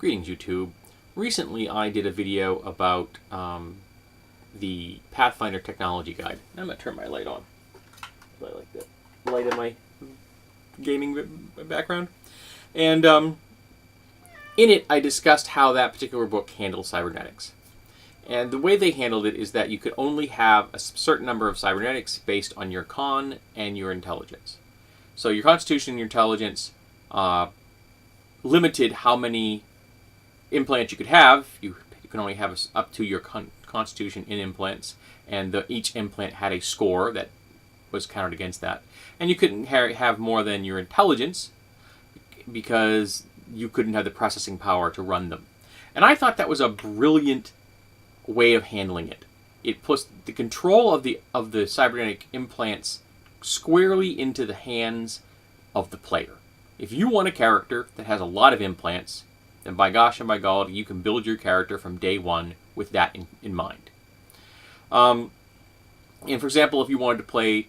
Greetings, YouTube. Recently, I did a video about the Pathfinder Technology Guide. I'm going to turn my light on. I like the light in my gaming background. And in it, I discussed how that particular book handles cybernetics. And the way they handled it is that you could only have a certain number of cybernetics based on your con and your intelligence. So your constitution and your intelligence limited how many implants you could have. You can only have up to your constitution in implants, and each implant had a score that was counted against that. And you couldn't have more than your intelligence because you couldn't have the processing power to run them. And I thought that was a brilliant way of handling it. It puts the control of the cybernetic implants squarely into the hands of the player. If you want a character that has a lot of implants, then by gosh and by God, you can build your character from day one with that in mind. And for example, if you wanted to play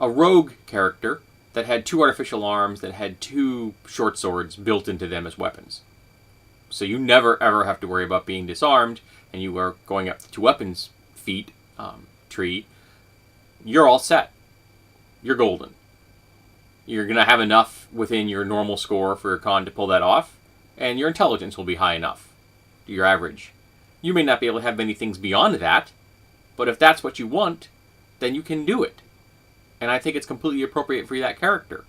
a rogue character that had 2 artificial arms, that had 2 short swords built into them as weapons, so you never ever have to worry about being disarmed, and you are going up the 2 weapons feat tree, you're all set. You're golden. You're going to have enough within your normal score for your con to pull that off, and your intelligence will be high enough, your average. You may not be able to have many things beyond that, but if that's what you want, then you can do it. And I think it's completely appropriate for that character.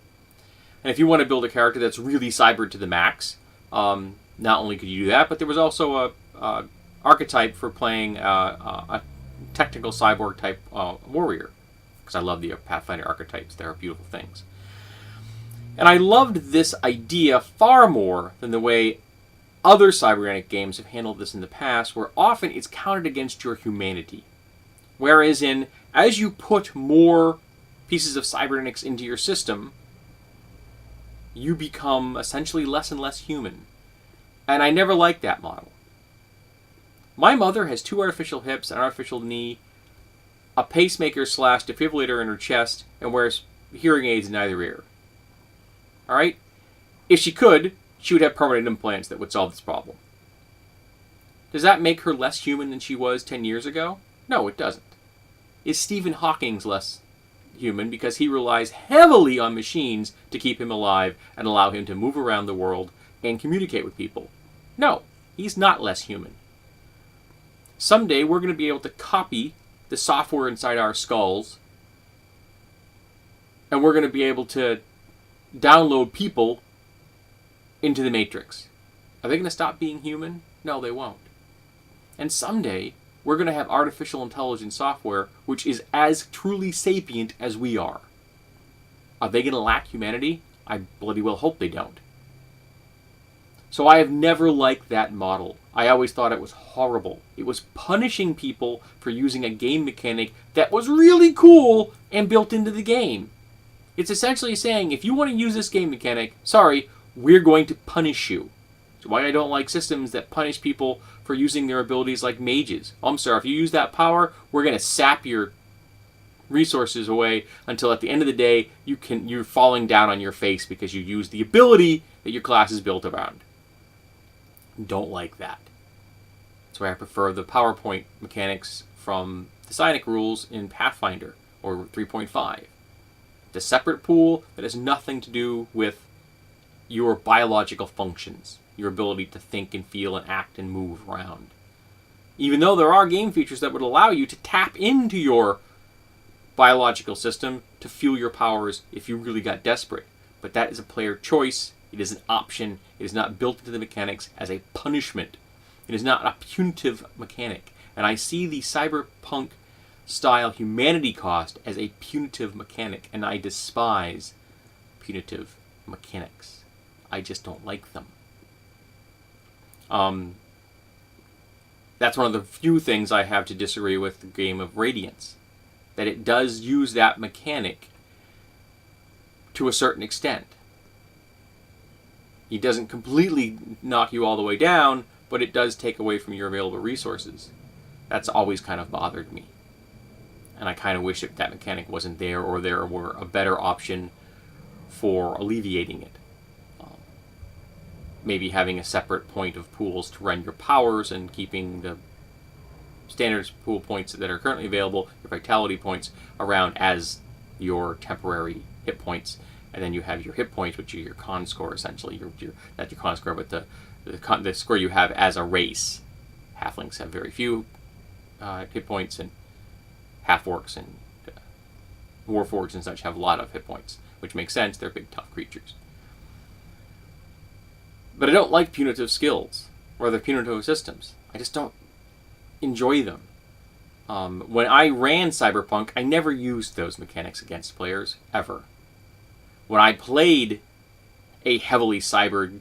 And if you want to build a character that's really cybered to the max, not only could you do that, but there was also a archetype for playing a technical cyborg type warrior, because I love the Pathfinder archetypes. They're beautiful things. And I loved this idea far more than the way other cybernetic games have handled this in the past, where often it's counted against your humanity. Whereas as you put more pieces of cybernetics into your system, you become essentially less and less human. And I never liked that model. My mother has 2 artificial hips, an artificial knee, a pacemaker / defibrillator in her chest, and wears hearing aids in either ear. Alright? If she could, she would have permanent implants that would solve this problem. Does that make her less human than she was 10 years ago? No, it doesn't. Is Stephen Hawking less human because he relies heavily on machines to keep him alive and allow him to move around the world and communicate with people? No, he's not less human. Someday we're going to be able to copy the software inside our skulls, and we're going to be able to download people into the Matrix. Are they going to stop being human? No, they won't. And someday we're going to have artificial intelligence software which is as truly sapient as we are. Are they going to lack humanity? I bloody well hope they don't. So I have never liked that model. I always thought it was horrible. It was punishing people for using a game mechanic that was really cool and built into the game. It's essentially saying, if you want to use this game mechanic, sorry, we're going to punish you. That's why I don't like systems that punish people for using their abilities like mages. I'm sorry, if you use that power, we're going to sap your resources away until at the end of the day, you're falling down on your face because you use the ability that your class is built around. Don't like that. That's why I prefer the PowerPoint mechanics from the Psionic rules in Pathfinder or 3.5. The separate pool that has nothing to do with your biological functions, your ability to think and feel and act and move around. Even though there are game features that would allow you to tap into your biological system to fuel your powers if you really got desperate. But that is a player choice. It is an option. It is not built into the mechanics as a punishment. It is not a punitive mechanic. And I see the cyberpunk style humanity cost as a punitive mechanic, and I despise punitive mechanics. I just don't like them. That's one of the few things I have to disagree with the game of Radiance. That it does use that mechanic to a certain extent. It doesn't completely knock you all the way down, but it does take away from your available resources. That's always kind of bothered me. And I kind of wish that mechanic wasn't there, or there were a better option for alleviating it. maybe having a separate point of pools to run your powers and keeping the standard pool points that are currently available, your vitality points, around as your temporary hit points. And then you have your hit points, which are your con score, essentially. Not your con score, but the score you have as a race. Halflings have very few hit points, and half-orcs and warforged and such have a lot of hit points, which makes sense. They're big, tough creatures. But I don't like punitive skills or the punitive systems. I just don't enjoy them. When I ran Cyberpunk, I never used those mechanics against players, ever. When I played a heavily cybered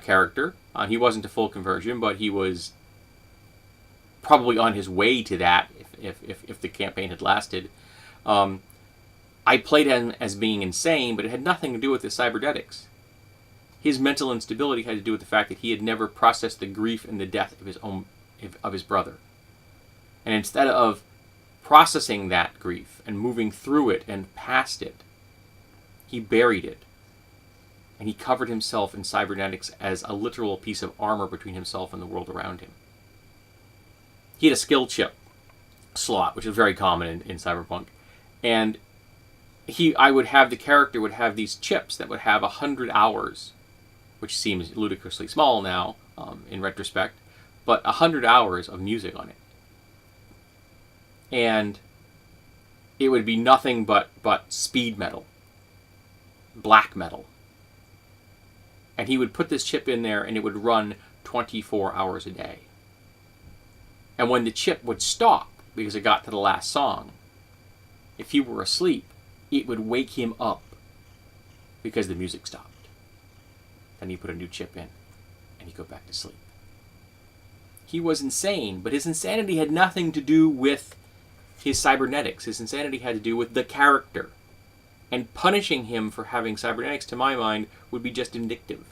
character, he wasn't a full conversion, but he was probably on his way to that if the campaign had lasted. I played him as being insane, but it had nothing to do with his cybernetics. His mental instability had to do with the fact that he had never processed the grief and the death of his brother. And instead of processing that grief and moving through it and past it, he buried it. And he covered himself in cybernetics as a literal piece of armor between himself and the world around him. He had a skill chip slot, which is very common in Cyberpunk. And the character would have these chips that would have 100 hours, which seems ludicrously small now, in retrospect, but 100 hours of music on it. And it would be nothing but speed metal, black metal. And he would put this chip in there, and it would run 24 hours a day. And when the chip would stop, because it got to the last song, if he were asleep, it would wake him up because the music stopped. Then he put a new chip in, and he'd go back to sleep. He was insane, but his insanity had nothing to do with his cybernetics. His insanity had to do with the character. And punishing him for having cybernetics, to my mind, would be just vindictive.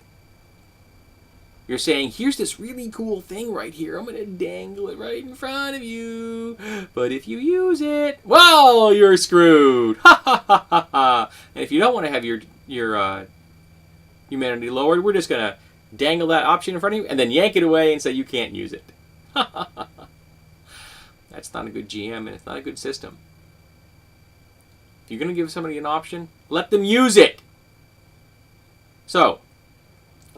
You're saying, here's this really cool thing right here. I'm going to dangle it right in front of you. But if you use it, well, you're screwed. Ha ha ha ha ha. And if you don't want to have your humanity lowered, we're just going to dangle that option in front of you and then yank it away and say you can't use it. Ha ha ha. That's not a good GM, and it's not a good system. If you're going to give somebody an option, let them use it. So,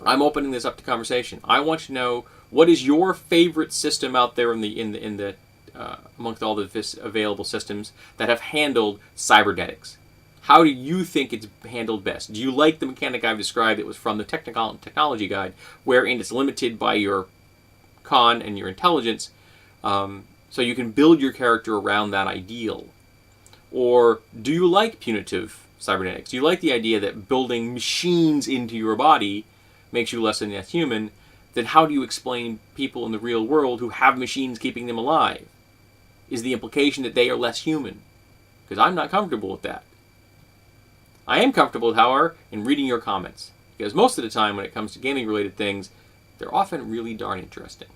I'm opening this up to conversation. I want to know, what is your favorite system out there amongst all the available systems that have handled cybernetics? How do you think it's handled best? Do you like the mechanic I've described that was from the technology guide, wherein it's limited by your con and your intelligence, so you can build your character around that ideal? Or do you like punitive cybernetics? Do you like the idea that building machines into your body makes you less than less human? Then how do you explain people in the real world who have machines keeping them alive? Is the implication that they are less human? Because I'm not comfortable with that. I am comfortable, however, in reading your comments. Because most of the time when it comes to gaming-related things, they're often really darn interesting.